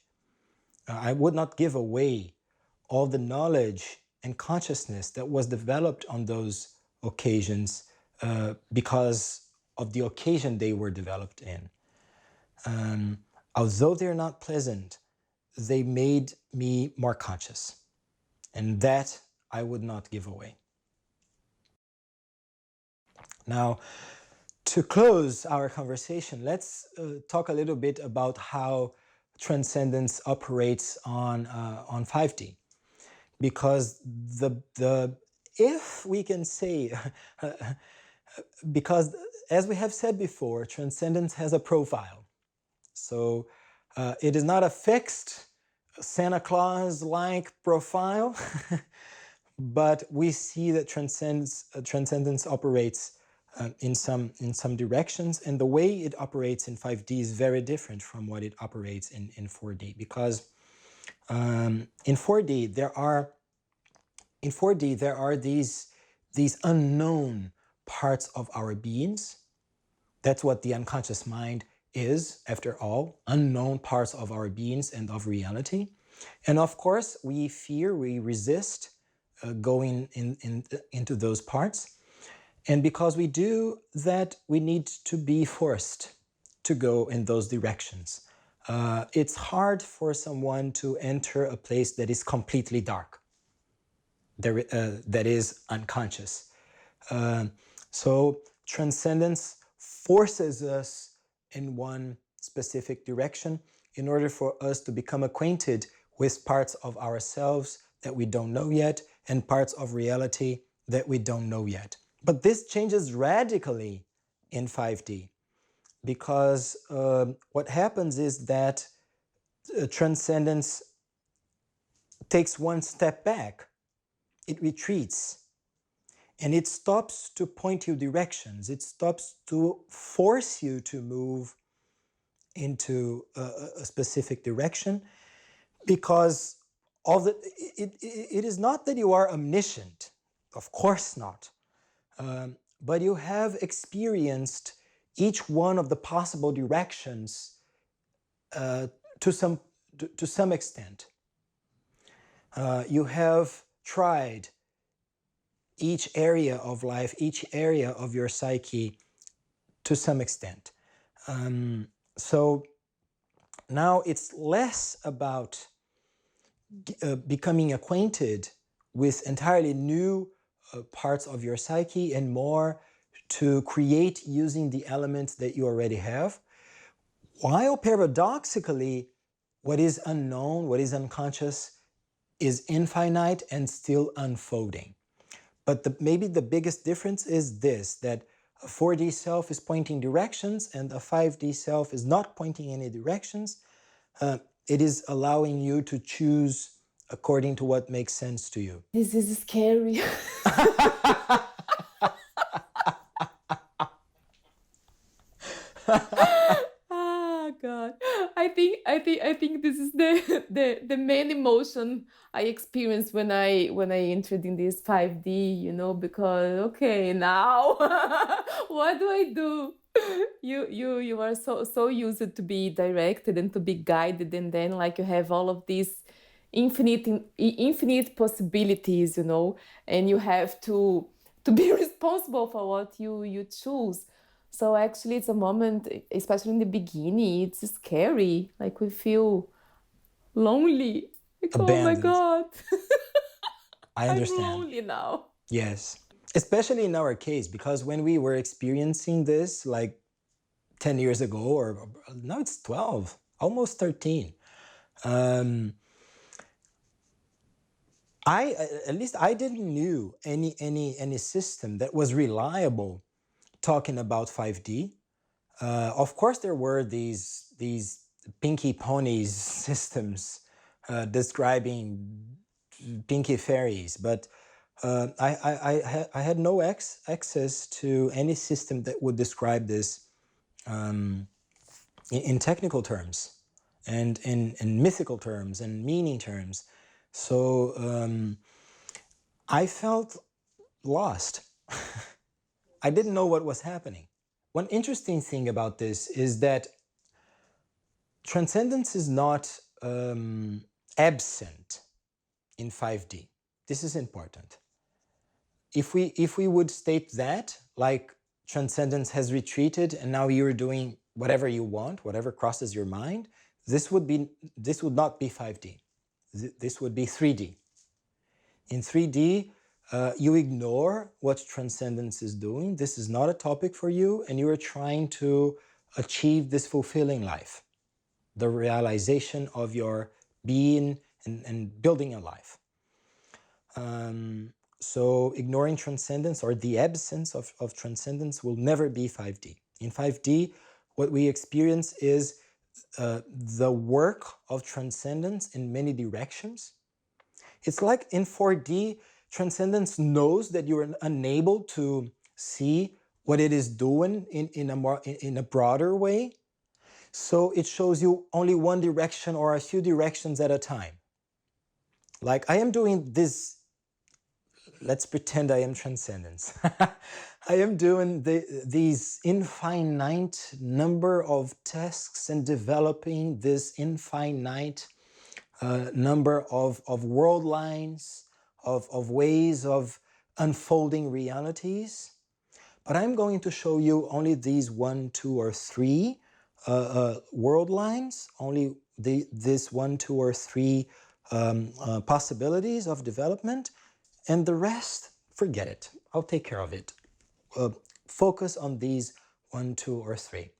I would not give away all the knowledge and consciousness that was developed on those occasions because of the occasion they were developed in. Although they're not pleasant, they made me more conscious. And that I would not give away. Now, to close our conversation, let's talk a little bit about how transcendence operates on 5D. Because if we can say, because as we have said before, transcendence has a profile. So it is not a fixed Santa Claus-like profile, but we see that transcendence operates in some directions, and the way it operates in 5D is very different from what it operates in 4D, because in 4D there are these unknown parts of our beings. That's what the unconscious mind is, after all, unknown parts of our beings and of reality. And of course, we fear, we resist going into those parts. And because we do that, we need to be forced to go in those directions. It's hard for someone to enter a place that is completely dark, that is unconscious. So transcendence forces us in one specific direction in order for us to become acquainted with parts of ourselves that we don't know yet and parts of reality that we don't know yet. But this changes radically in 5D because what happens is that transcendence takes one step back. It retreats. And it stops to point you directions. It stops to force you to move into a specific direction, because it is not that you are omniscient, of course not, but you have experienced each one of the possible directions to some extent. You have tried each area of life, each area of your psyche to some extent. So now it's less about becoming acquainted with entirely new parts of your psyche and more to create using the elements that you already have. While paradoxically, what is unknown, what is unconscious, is infinite and still unfolding. But maybe the biggest difference is this, that a 4D self is pointing directions and a 5D self is not pointing any directions. It is allowing you to choose according to what makes sense to you. This is scary. Oh God, I think this is the main emotion I experienced when I entered in this 5D, because okay, now what do I do? You are so used to be directed and to be guided, and then like you have all of these infinite possibilities, and you have to be responsible for what you choose. So actually it's a moment, especially in the beginning, it's scary. Like we feel lonely. Like, oh my Abandoned. God, I I'm understand. lonely now. Yes. Especially in our case, because when we were experiencing this, like 10 years ago, or now it's 12, almost 13. At least I didn't knew any system that was reliable talking about 5D. Of course, there were these pinky ponies systems describing pinky fairies, but I had no access to any system that would describe this in technical terms and in mythical terms and meaning terms. So I felt lost. I didn't know what was happening. One interesting thing about this is that transcendence is not absent in 5D. This is important. If we would state that, like transcendence has retreated and now you're doing whatever you want, whatever crosses your mind, this would not be 5D. This would be 3D. In 3D, you ignore what transcendence is doing. This is not a topic for you, and you are trying to achieve this fulfilling life, the realization of your being and building a life. So ignoring transcendence or the absence of transcendence will never be 5D. In 5D, what we experience is the work of transcendence in many directions. It's like in 4D, transcendence knows that you're unable to see what it is doing in a broader way. So it shows you only one direction or a few directions at a time. Like I am doing this, let's pretend I am transcendence. I am doing these infinite number of tasks and developing this infinite number of world lines, of ways of unfolding realities. But I'm going to show you only these 1, 2, or 3 world lines, only this 1, 2, or 3 possibilities of development, and the rest, forget it. I'll take care of it. Focus on these 1, 2, or 3.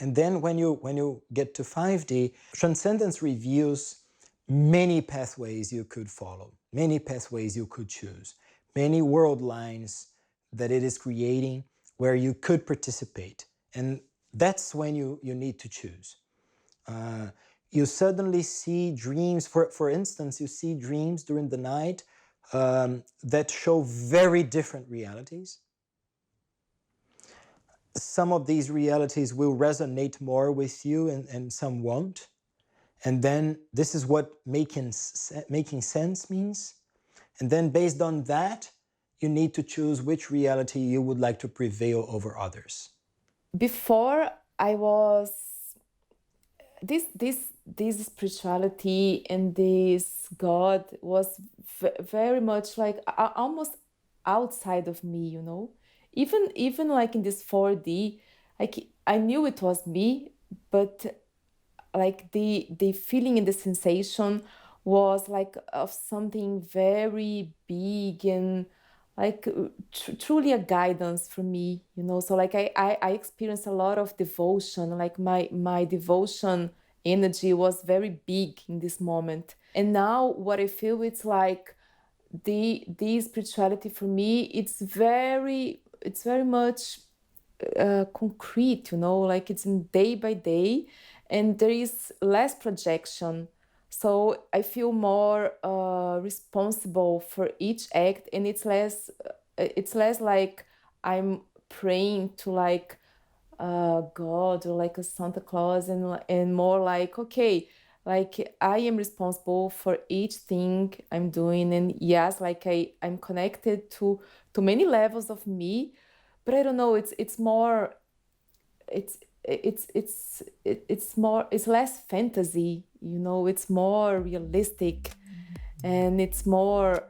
And then when you get to 5D, transcendence reveals many pathways you could follow, many pathways you could choose, many world lines that it is creating where you could participate. And that's when you need to choose. You suddenly see dreams, for instance, you see dreams during the night that show very different realities. Some of these realities will resonate more with you and some won't. And then this is what making sense means. And then based on that, you need to choose which reality you would like to prevail over others. Before I was this spirituality and this God was very much like almost outside of me, you know. Even like in this 4D, like I knew it was me, but like the feeling and the sensation was like of something very big and like truly a guidance for me, you know. So like I experienced a lot of devotion, like my devotion energy was very big in this moment. And now what I feel, it's like the spirituality for me, it's very much concrete, you know, like it's in day by day, and there is less projection. So I feel more responsible for each act, and it's less like I'm praying to like God or like a Santa Claus, and more like, okay, like I am responsible for each thing I'm doing. And yes, like I'm connected to many levels of me, but I don't know, it's more, it's more, it's less fantasy, you know. It's more realistic, and it's more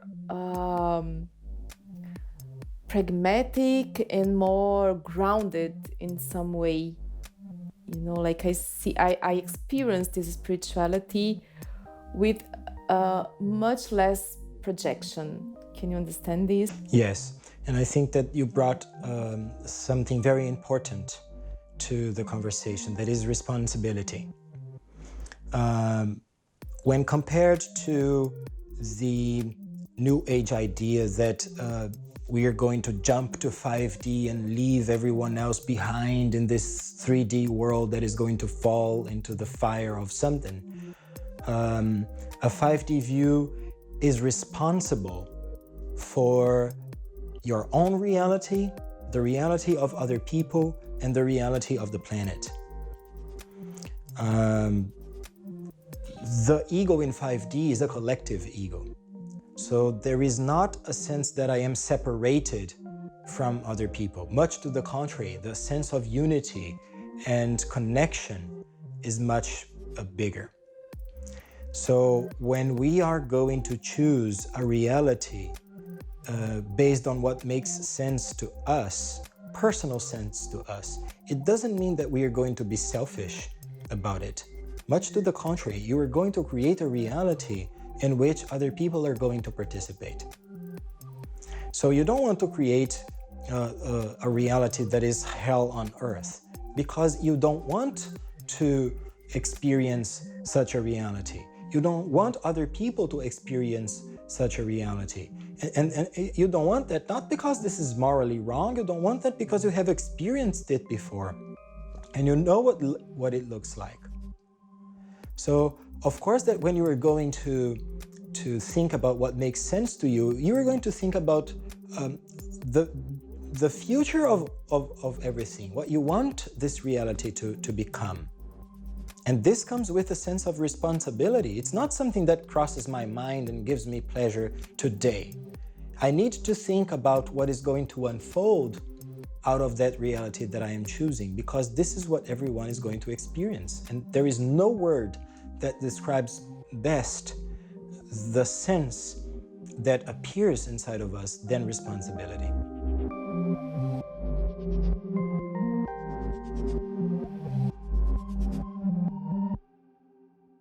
pragmatic and more grounded in some way. You know, like I experience this spirituality with much less projection. Can you understand this? Yes, and I think that you brought something very important to the conversation, that is responsibility. When compared to the New Age idea that we are going to jump to 5D and leave everyone else behind in this 3D world that is going to fall into the fire of something, a 5D view is responsible for your own reality, the reality of other people, and the reality of the planet. The ego in 5D is a collective ego. So there is not a sense that I am separated from other people. Much to the contrary, the sense of unity and connection is much bigger. So when we are going to choose a reality based on what makes sense to us, personal sense to us, it doesn't mean that we are going to be selfish about it. Much to the contrary, you are going to create a reality in which other people are going to participate. So you don't want to create a reality that is hell on earth, because you don't want to experience such a reality. You don't want other people to experience such a reality. And you don't want that not because this is morally wrong, you don't want that because you have experienced it before and you know what it looks like. So of course that when you are going to think about what makes sense to you, you are going to think about the future of everything, what you want this reality to become. And this comes with a sense of responsibility. It's not something that crosses my mind and gives me pleasure today. I need to think about what is going to unfold out of that reality that I am choosing, because this is what everyone is going to experience. And there is no word that describes best the sense that appears inside of us than responsibility.